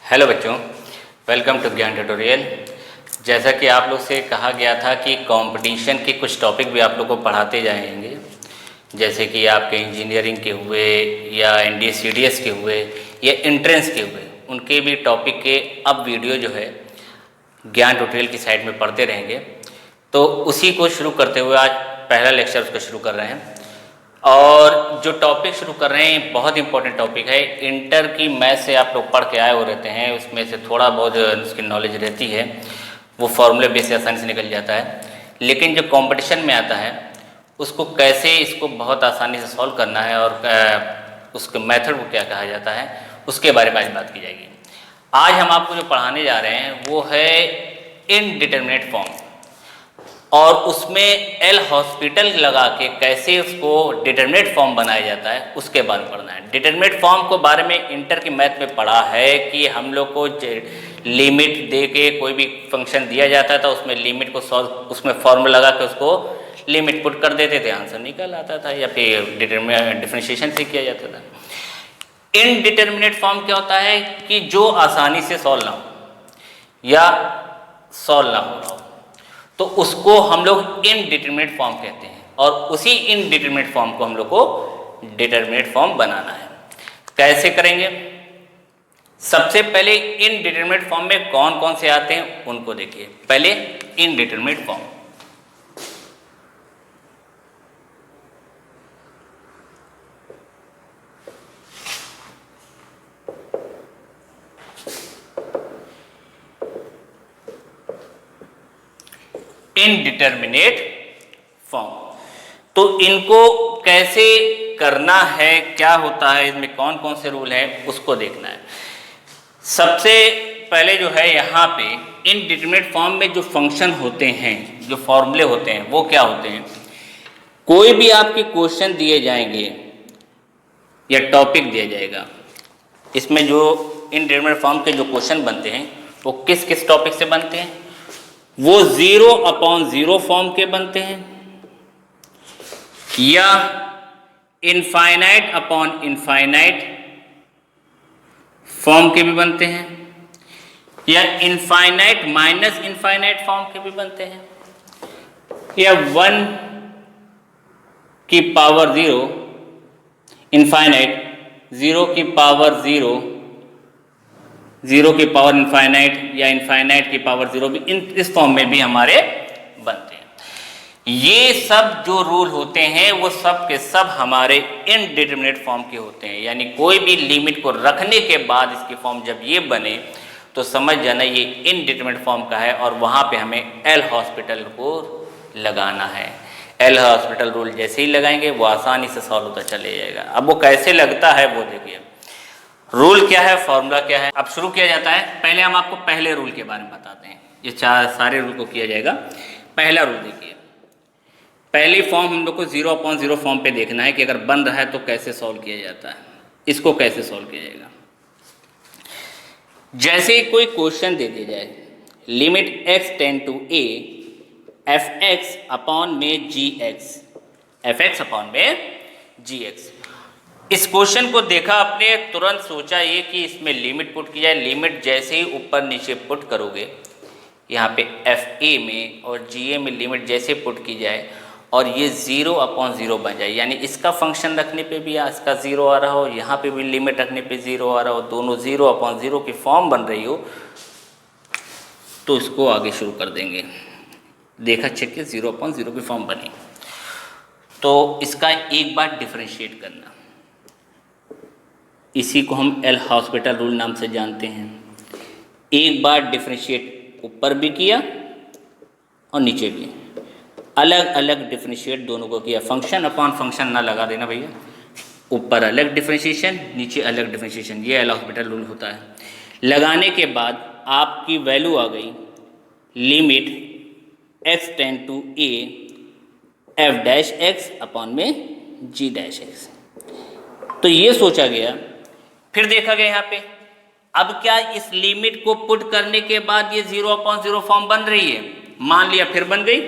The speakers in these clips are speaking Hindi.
हेलो बच्चों, वेलकम टू ज्ञान ट्यूटोरियल। जैसा कि आप लोग से कहा गया था कि कंपटीशन के कुछ टॉपिक भी आप लोग को पढ़ाते जाएंगे, जैसे कि आपके इंजीनियरिंग के हुए या एनडीए सीडीएस के हुए या एंट्रेंस के हुए, उनके भी टॉपिक के अब वीडियो जो है ज्ञान ट्यूटोरियल की साइट में पढ़ते रहेंगे। तो उसी को शुरू करते हुए आज पहला लेक्चर उसको शुरू कर रहे हैं। और जो टॉपिक शुरू कर रहे हैं बहुत इंपॉर्टेंट टॉपिक है। इंटर की मैथ से आप लोग पढ़ के आए हो रहते हैं, उसमें से थोड़ा बहुत उसकी नॉलेज रहती है, वो फॉर्मूले बेस से आसानी से निकल जाता है। लेकिन जब कंपटीशन में आता है उसको कैसे इसको बहुत आसानी से सॉल्व करना है और उसके मेथड को क्या कहा जाता है, उसके बारे में आज बात की जाएगी। आज हम आपको जो पढ़ाने जा रहे हैं वो है इनडिटरमिनेट फॉर्म, और उसमें एल हॉस्पिटल लगा के कैसे उसको डिटरमिनेट फॉर्म बनाया जाता है उसके बारे में पढ़ना है। डिटरमिनेट फॉर्म को बारे में इंटर की मैथ में पढ़ा है कि हम लोग को लिमिट दे के कोई भी फंक्शन दिया जाता था, उसमें लिमिट को सॉल्व, उसमें फॉर्मूला लगा के उसको लिमिट पुट कर देते थे, आंसर निकल आता था, या फिर डिफरेंशिएशन से किया जाता था। इनडिटरमिनेट फॉर्म क्या होता है कि जो आसानी से सॉल्व ना हो या सॉल्व ना हो रहा हो, तो उसको हम लोग इनडिटरमिनेट फॉर्म कहते हैं, और उसी इनडिटरमिनेट फॉर्म को हम लोग को डिटरमिनेट फॉर्म बनाना है। कैसे करेंगे? सबसे पहले इनडिटरमिनेट फॉर्म में कौन कौन से आते हैं उनको देखिए। पहले इनडिटरमिनेट फॉर्म, इनडिटरमिनेट फॉर्म। तो इनको कैसे करना है, क्या होता है, इसमें कौन कौन से रूल हैं, उसको देखना है। सबसे पहले जो है यहाँ पे इनडिटरमिनेट फॉर्म में जो फंक्शन होते हैं, जो फॉर्मूले होते हैं, वो क्या होते हैं। कोई भी आपके क्वेश्चन दिए जाएंगे या टॉपिक दिया जाएगा, इसमें जो इनडिटरमिनेट फॉर्म के जो क्वेश्चन बनते हैं वो किस किस टॉपिक से बनते हैं। वो 0/0 फॉर्म के बनते हैं, या इनफाइनाइट अपॉन इनफाइनाइट फॉर्म के भी बनते हैं, या इनफाइनाइट माइनस इनफाइनाइट फॉर्म के भी बनते हैं, या 1 की पावर 0 इनफाइनाइट, 0 की पावर 0, 0 की पावर इनफाइनाइट, या इनफाइनाइट की पावर 0 भी इस फॉर्म में भी हमारे बनते हैं। ये सब जो रूल होते हैं वो सब के सब हमारे इनडिटरमिनेट फॉर्म के होते हैं। यानी कोई भी लिमिट को रखने के बाद इसकी फॉर्म जब ये बने तो समझ जाना ये इनडिटरमिनेट फॉर्म का है, और वहाँ पे हमें एल हॉस्पिटल को लगाना है। एल हॉस्पिटल रूल जैसे ही लगाएंगे वो आसानी से सॉल्व होता चले जाएगा। अब वो कैसे लगता है वो देखिए। रूल क्या है, फॉर्मूला क्या है, अब शुरू किया जाता है। पहले हम आपको पहले रूल के बारे में बताते हैं। ये सारे रूल को किया जाएगा। पहला रूल देखिए, पहली फॉर्म हम लोग को 0/0 फॉर्म पे देखना है कि अगर बन रहा है तो कैसे सॉल्व किया जाता है, इसको कैसे सॉल्व किया जाएगा। जैसे ही कोई क्वेश्चन दे दिया जाए, limit x tend to a fx upon में gx, fx अपॉन में gx। इस क्वेश्चन को देखा आपने, तुरंत सोचा ये कि इसमें लिमिट पुट की जाए। लिमिट जैसे ही ऊपर नीचे पुट करोगे, यहाँ पे FA में और GA में लिमिट जैसे पुट की जाए और ये 0/0 बन जाए, यानी इसका फंक्शन रखने पे भी इसका 0 आ रहा हो, यहाँ पे भी लिमिट रखने पे 0 आ रहा हो, दोनों 0/0 की फॉर्म बन रही हो, तो इसको आगे शुरू कर देंगे। देखा चेक के 0/0 की फॉर्म बनी, तो इसका एक बार डिफरेंशिएट करना, इसी को हम एल हॉस्पिटल रूल नाम से जानते हैं। एक बार डिफरेंशिएट ऊपर भी किया और नीचे भी, अलग अलग डिफरेंशिएट दोनों को किया। फंक्शन अपॉन फंक्शन ना लगा देना भैया, ऊपर अलग डिफरेंशिएशन, नीचे अलग डिफरेंशिएशन, ये एल हॉस्पिटल रूल होता है। लगाने के बाद आपकी वैल्यू आ गई limit x tend to a f' upon में g'। तो ये सोचा गया, फिर देखा गया यहाँ पे अब क्या इस लिमिट को पुट करने के बाद ये 0/0 फॉर्म बन रही है, मान लिया, फिर बन गई,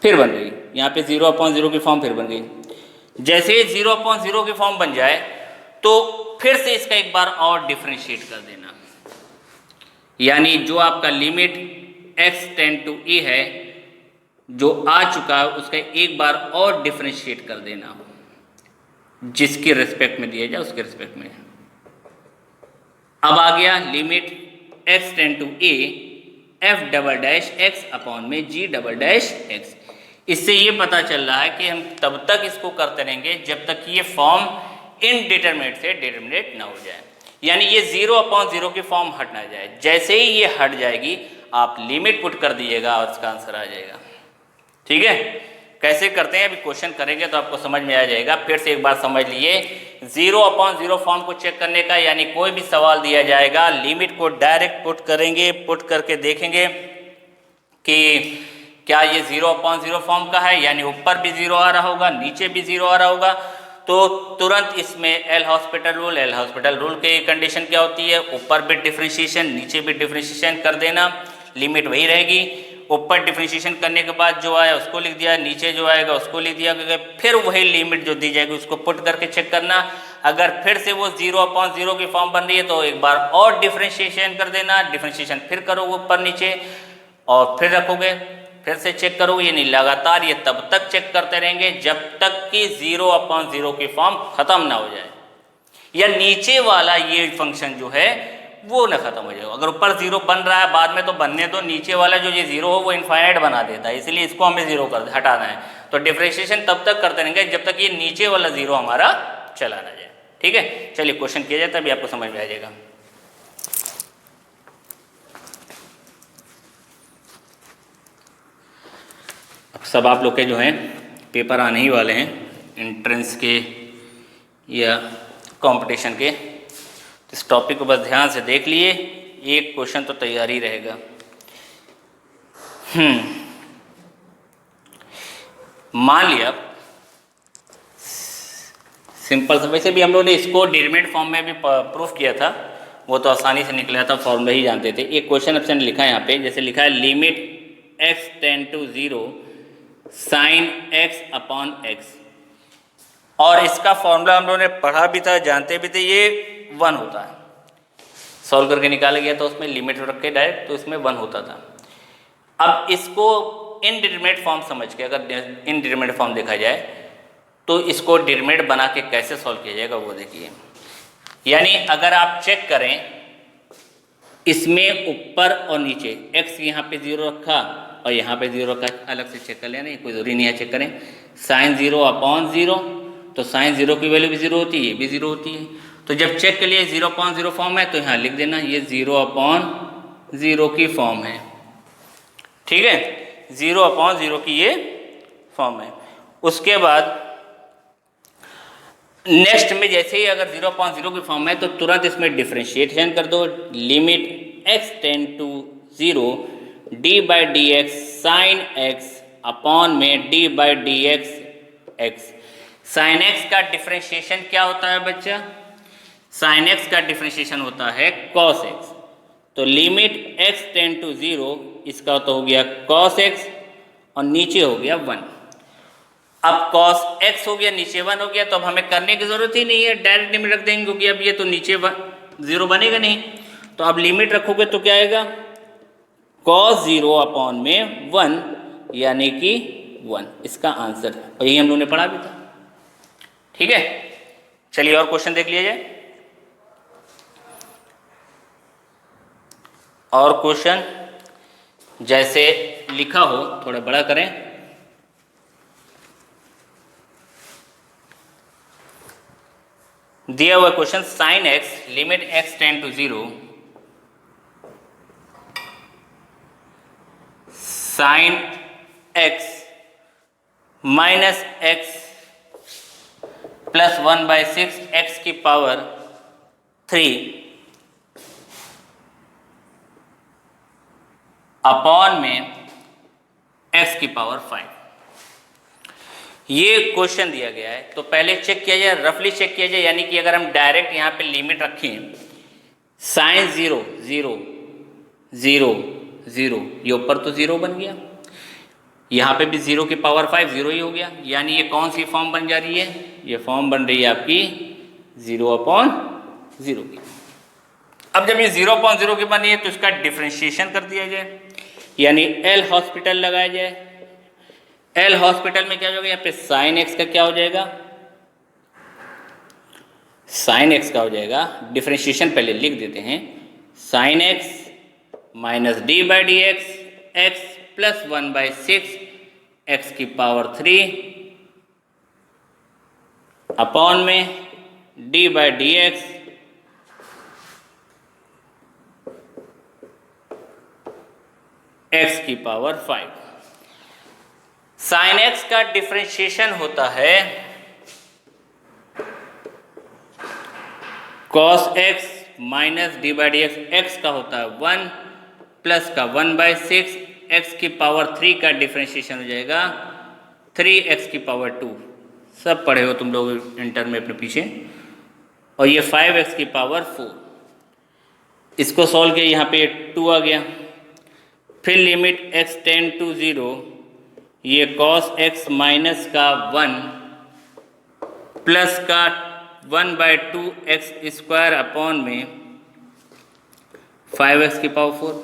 फिर बन गई, यहाँ पे 0/0 की फॉर्म फिर बन गई। जैसे 0/0 की फॉर्म बन जाए तो फिर से इसका एक बार और डिफ्रेंशिएट कर देना, यानी जो आपका limit x tend to a है जो आ चुका है उसका एक बार और डिफ्रेंशिएट कर देना, जिसके रिस्पेक्ट में दिया जाए उसके रिस्पेक्ट में। अब आ गया limit x tend to a f double dash x upon में g डबल डैश x। इससे ये पता चल रहा है कि हम तब तक इसको करते रहेंगे जब तक ये फॉर्म इनडिटरमिनेट से डिटरमिनेट ना हो जाए, यानी ये 0/0 की फॉर्म हट ना जाए। जैसे ही ये हट जाएगी आप लिमिट पुट कर दीजिएगा और इसका आंसर आ जाएगा। ठीक है, कैसे करते हैं अभी क्वेश्चन करेंगे तो आपको समझ में आ जाएगा। फिर से एक बार समझ लिए, 0/0 फॉर्म को चेक करने का, यानी कोई भी सवाल दिया जाएगा लिमिट को डायरेक्ट पुट करेंगे, पुट करके देखेंगे कि क्या ये 0/0 फॉर्म का है, यानी ऊपर भी 0 आ रहा होगा नीचे भी 0 आ रहा होगा, तो तुरंत इसमें एल हॉस्पिटल रूल की कंडीशन क्या होती है, ऊपर भी डिफ्रेंशिएशन नीचे भी डिफ्रेंशिएशन कर देना, लिमिट वही रहेगी। ऊपर डिफ्रेंशिएशन करने के बाद जो आया उसको लिख दिया, नीचे जो आएगा उसको लिख दिया, फिर वही लिमिट जो दी जाएगी उसको पुट करके चेक करना। अगर फिर से वो 0/0 की फॉर्म बन रही है तो एक बार और डिफ्रेंशिएशन कर देना, डिफ्रेंशिएशन फिर करोगे ऊपर नीचे और फिर रखोगे, फिर से चेक करोगे, यानी लगातार ये तब तक चेक करते रहेंगे जब तक कि 0/0 की फॉर्म खत्म ना हो जाए, या नीचे वाला ये फंक्शन जो है वो ना खत्म हो जाएगा। अगर ऊपर 0 बन रहा है बाद में तो बनने दो, नीचे वाला जो ये 0 हो वो इनफाइनाइट बना देता है, इसलिए इसको हमें 0 कर हटाना है। तो डिफ्रेंशिएशन तब तक करते रहेंगे जब तक ये नीचे वाला 0 हमारा चला ना जाए। ठीक है, चलिए क्वेश्चन किया जाए तभी आपको समझ में आ जाएगा। सब आप लोग के जो हैं पेपर आने ही वाले हैं, एंट्रेंस के या कंपटीशन के, तो इस टॉपिक को बस ध्यान से देख लिए, एक क्वेश्चन तो तैयार ही रहेगा। मान लिया सिंपल से, वैसे भी हम लोगों ने इसको डिटरमिनेंट फॉर्म में भी प्रूफ किया था, वो तो आसानी से निकला था, फॉर्मूला ही जानते थे। एक क्वेश्चन ऑप्शन लिखा है यहाँ पे, जैसे लिखा है limit x tend to 0 sine x upon x, और इसका फॉर्मूला हम लोगों ने पढ़ा भी था, जानते भी थे, ये 1 होता है। सॉल्व करके निकाला गया तो उसमें लिमिट रख के डायरेक्ट तो इसमें 1 होता था। अब इसको इनडिटरमिनेट फॉर्म समझ के, अगर इनडिटरमिनेट फॉर्म देखा जाए तो इसको डिटरमिनेट बना के कैसे सॉल्व किया जाएगा वो देखिए। यानी अगर आप चेक करें इसमें ऊपर और नीचे x यहाँ पे 0 रखा और यहाँ पे 0 रखा, अलग से चेक कर लेना, कोई ज़रूरी नहीं है चेक करें। साइन 0/0, तो साइन 0 की वैल्यू भी 0 होती है, ये भी 0 होती है। तो जब चेक के लिए 0/0 फॉर्म है तो यहाँ लिख देना ये 0/0 की फॉर्म है। ठीक है, 0/0 की ये फॉर्म है। उसके बाद नेक्स्ट में जैसे ही अगर 0/0 की फॉर्म है तो तुरंत इसमें डिफ्रेंशिएशन कर दो, limit x tend to 0 d/dx sine x upon में d/dx x। साइन x का डिफ्रेंशिएशन क्या होता है बच्चा, साइन x का डिफ्रेंशिएशन होता है cos x। तो लिमिट x टेंड टू 0, इसका तो हो गया cos x और नीचे हो गया 1। अब cos x हो गया, नीचे 1 हो गया, तो अब हमें करने की जरूरत ही नहीं है, डायरेक्ट लिमिट रख देंगे, क्योंकि अब ये तो नीचे 0 बनेगा नहीं। तो अब लिमिट रखोगे तो क्या आएगा, cos 0 अपॉन में 1, यानी कि 1 इसका आंसर है, और यही हम लोगों ने पढ़ा भी था। ठीक है, चलिए और क्वेश्चन देख लिया जाए। और क्वेश्चन जैसे लिखा हो थोड़ा बड़ा करें। दिया हुआ question sine x limit x tend to 0 sine x minus x plus 1/6 x की पावर 3 अपॉन में x की पावर 5। ये क्वेश्चन दिया गया है, तो पहले चेक किया जाए, रफली चेक किया जाए, यानी कि अगर हम डायरेक्ट यहाँ पे लिमिट रखें साइन 0 0 0 0, ये ऊपर तो 0 बन गया, यहाँ पे भी 0 की पावर 5 0 ही हो गया, यानी ये कौन सी फॉर्म बन जा रही है, ये फॉर्म बन रही है आपकी 0/2। 0 की। अब जब ये 0.0 की बनी है तो इसका डिफरेंशिएशन कर दिया जाए, यानी एल हॉस्पिटल लगाया जाए। एल हॉस्पिटल में क्या हो जाएगा, यहाँ पे साइन एक्स का क्या हो जाएगा, साइन एक्स का हो जाएगा, डिफरेंशिएशन पहले लिख देते हैं, sine x minus d by d x, x plus 1/6 x की पावर 3 अपॉन में D by d x x की पावर 5। साइन एक्स का डिफरेंशिएशन होता है cos x minus d by d x, x का होता है 1 प्लस का 1/6 एक्स की पावर 3 का डिफरेंशिएशन हो जाएगा 3x की पावर 2। सब पढ़े हो तुम लोग इंटर में अपने पीछे। और ये 5x की पावर 4। इसको सॉल्व किया, यहाँ पे 2 आ गया। फिर लिमिट x टेंड टू 0, ये cos x माइनस का 1 प्लस का 1/2 एक्स स्क्वायर अपॉन में 5x की पावर 4।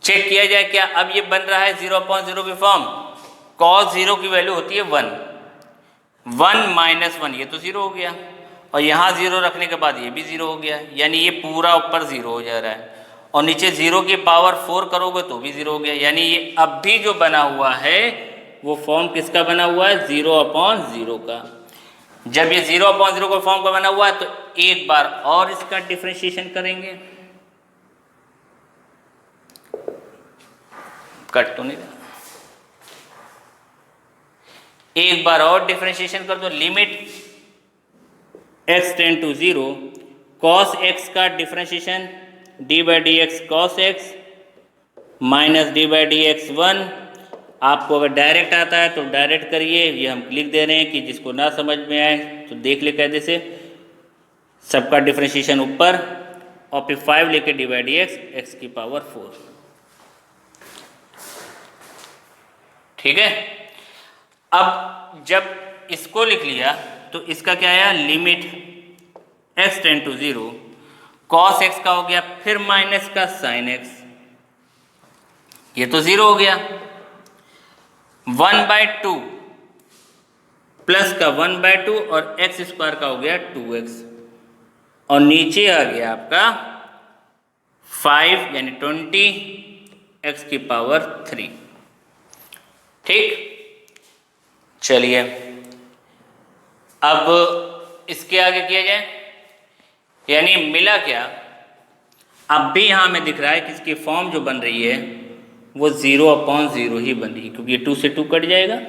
चेक किया जाए क्या, अब ये बन रहा है 0.0 की फॉर्म। cos 0 की वैल्यू होती है 1, 1 माइनस 1 ये तो 0 हो गया, और यहाँ 0 रखने के बाद ये भी 0 हो गया, यानी ये पूरा ऊपर 0 हो जा रहा है, और नीचे 0 की पावर 4 करोगे तो भी 0 हो गया। यानी ये अब भी जो बना हुआ है वो फॉर्म किसका बना हुआ है, 0/0 का। जब ये 0/0 का फॉर्म का बना हुआ है तो एक बार और इसका डिफरेंशिएशन करेंगे। कट तो नहीं रहा, एक बार और डिफरेंशिएशन कर दो। Limit x tend to 0, cos x का differentiation d by d x cos x minus d by d x 1। आपको अगर डायरेक्ट आता है तो डायरेक्ट करिए, ये हम लिख दे रहे हैं कि जिसको ना समझ में आए तो देख ले कैसे से। सबका डिफरेंशिएशन ऊपर और फिर 5 लेके D by d x x की पावर 4। ठीक है, अब जब इसको लिख लिया तो इसका क्या आया, limit x tend to 0, cos x का हो गया, फिर माइनस का sin x, ये तो 0 हो गया, 1/2 प्लस का 1/2 और x स्क्वायर का हो गया 2x, और नीचे आ गया आपका 5 यानी 20 x की पावर 3। ठीक, चलिए अब इसके आगे किया जाए, यानी मिला क्या, अब भी यहाँ में दिख रहा है कि इसकी फॉर्म जो बन रही है वो 0/0 ही बन रही है, क्योंकि 2 से 2 कट जाएगा।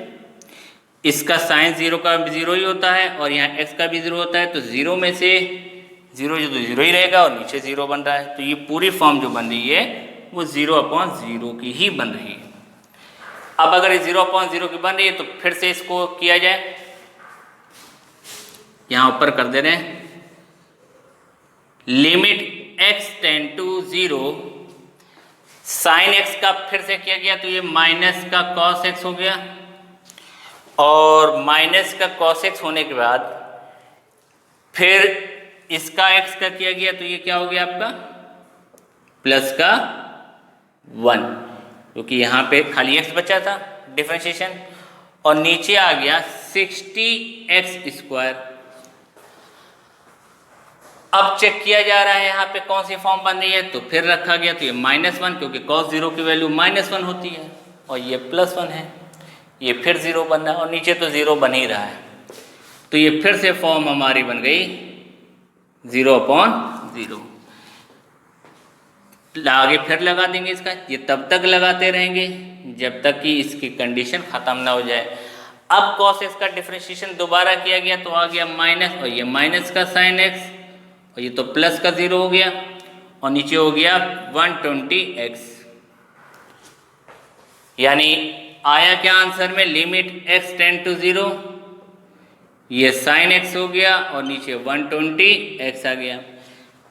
इसका साइन 0 का 0 ही होता है और यहाँ x का भी 0 होता है, तो 0 में से 0 जो तो 0 ही रहेगा और नीचे 0 बन रहा है, तो ये पूरी फॉर्म जो बन रही है वो 0/0 की ही बन रही है। अब अगर ये 0/0 की बन रही है तो फिर से इसको किया जाए, यहाँ ऊपर कर दे रहे हैं, limit x tend to 0, sine x का फिर से किया गया तो ये माइनस का cos x हो गया, और माइनस का cos x होने के बाद फिर इसका x का किया गया तो ये क्या हो गया आपका प्लस का 1, क्योंकि यहाँ पे खाली x बचा था डिफरेंशिएशन, और नीचे आ गया 60x स्क्वायर। अब चेक किया जा रहा है यहाँ पे कौन सी फॉर्म बन रही है, तो फिर रखा गया तो ये -1, क्योंकि cos 0 की वैल्यू -1 होती है, और ये +1 है, ये फिर 0 बन रहा है, और नीचे तो 0 बन ही रहा है, तो ये फिर से फॉर्म हमारी बन गई 0/0। आगे फिर लगा देंगे इसका, ये तब तक लगाते रहेंगे जब तक कि इसकी कंडीशन ख़त्म ना हो जाए। अब cos x का डिफरेंशिएशन दोबारा किया गया तो आ गया माइनस, और ये माइनस का sin x, और ये तो प्लस का 0 हो गया, और नीचे हो गया 120x, यानी आया क्या आंसर में, लिमिट x टेंड टू 0, ये sin x हो गया और नीचे 120x आ गया।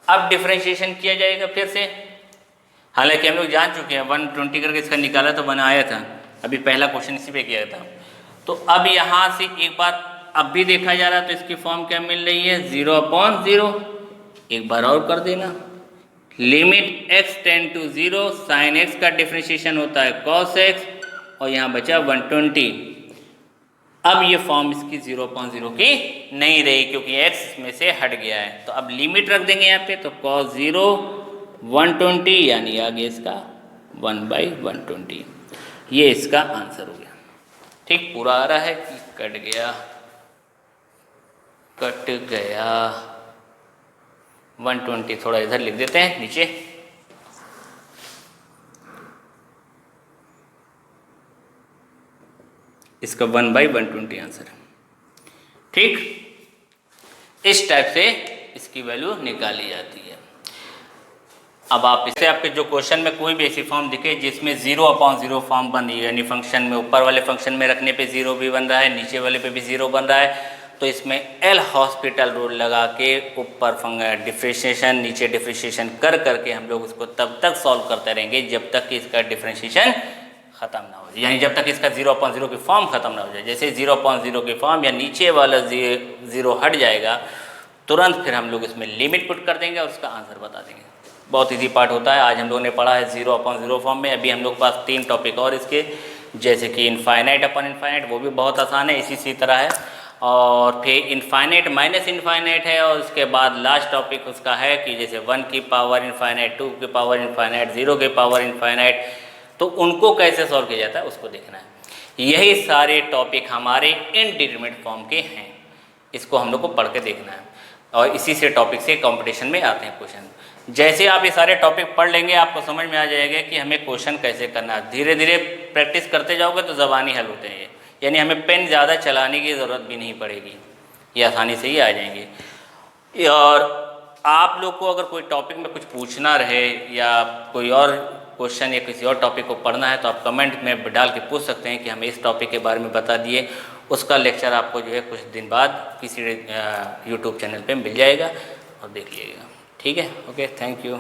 अब डिफरेंशिएशन किया जाएगा फिर से, हालांकि हम लोग जान चुके हैं 120 करके इसका निकाला तो बना आया था, अभी पहला क्वेश्चन इसी पे किया था। तो अब यहाँ से एक बार अब भी देखा जा रहा है तो इसकी फॉर्म क्या मिल रही है 0/0, एक बार और कर देना, limit x tend to 0 sine x का डिफ्रेंशिएशन होता है cos x, और यहाँ बचा 120। अब ये फॉर्म इसकी 0.0 की नहीं रही क्योंकि x में से हट गया है, तो अब लिमिट रख देंगे यहाँ पे, तो cos 0 120 यानी आ गया इसका 1/120। ये इसका आंसर हो गया। ठीक, पूरा आ रहा है कि कट गया 120, थोड़ा इधर लिख देते हैं नीचे। इसका 1/120 आंसर। ठीक, इस टाइप से इसकी वैल्यू निकाली जाती है। अब आप इससे आपके जो क्वेश्चन में कोई भी ऐसी फॉर्म दिखे जिसमें 0/0 फॉर्म बन रही है, यानी फंक्शन में ऊपर वाले फंक्शन में रखने पे 0 भी बन रहा है, नीचे वाले पे भी 0 बन रहा है, तो इसमें एल हॉस्पिटल रूल लगा के ऊपर डिफ्रेंशिएशन नीचे डिफ्रेंशिएशन कर करके हम लोग उसको तब तक सॉल्व करते रहेंगे जब तक कि इसका डिफ्रेंशिएशन ख़त्म ना हो जाए, यानी जब तक इसका 0/0 की फॉर्म ख़त्म ना हो जाए। जैसे 0/0 की फॉर्म या नीचे वाला 0 हट जाएगा, तुरंत फिर हम लोग इसमें लिमिट पुट कर देंगे और उसका आंसर बता देंगे। बहुत इजी पार्ट होता है। आज हम लोगों ने पढ़ा है 0/0 फॉर्म में। अभी हम लोग के पास 3 टॉपिक और इसके, जैसे कि इनफाइनाइट अपन इनफाइनाइट, वो भी बहुत आसान है, इसी तरह है। और फिर इनफाइनाइट माइनस इनफाइनाइट है, और उसके बाद लास्ट टॉपिक उसका है कि जैसे 1 की पावर इनफाइनाइट, 2 की पावर इनफाइनाइट, 0 की पावर इनफाइनाइट, तो उनको कैसे सॉल्व किया जाता है उसको देखना है। यही सारे टॉपिक हमारे इनडिटरमिनेट फॉर्म के हैं, इसको हम लोग को पढ़ के देखना है, और इसी से टॉपिक से कंपटीशन में आते हैं क्वेश्चन। जैसे आप ये सारे टॉपिक पढ़ लेंगे आपको समझ में आ जाएगा कि हमें क्वेश्चन कैसे करना है। धीरे धीरे प्रैक्टिस करते जाओगे तो ज़बानी हल होते हैं, यानी हमें पेन ज़्यादा चलाने की ज़रूरत भी नहीं पड़ेगी, ये आसानी से ही आ जाएंगे। और आप लोग को अगर कोई टॉपिक में कुछ पूछना रहे या कोई और क्वेश्चन या किसी और टॉपिक को पढ़ना है तो आप कमेंट में डाल के पूछ सकते हैं कि हमें इस टॉपिक के बारे में बता दिए। उसका लेक्चर आपको जो है कुछ दिन बाद किसी यूट्यूब चैनल पे मिल जाएगा और देख लीजिएगा। ठीक है, ओके, थैंक यू।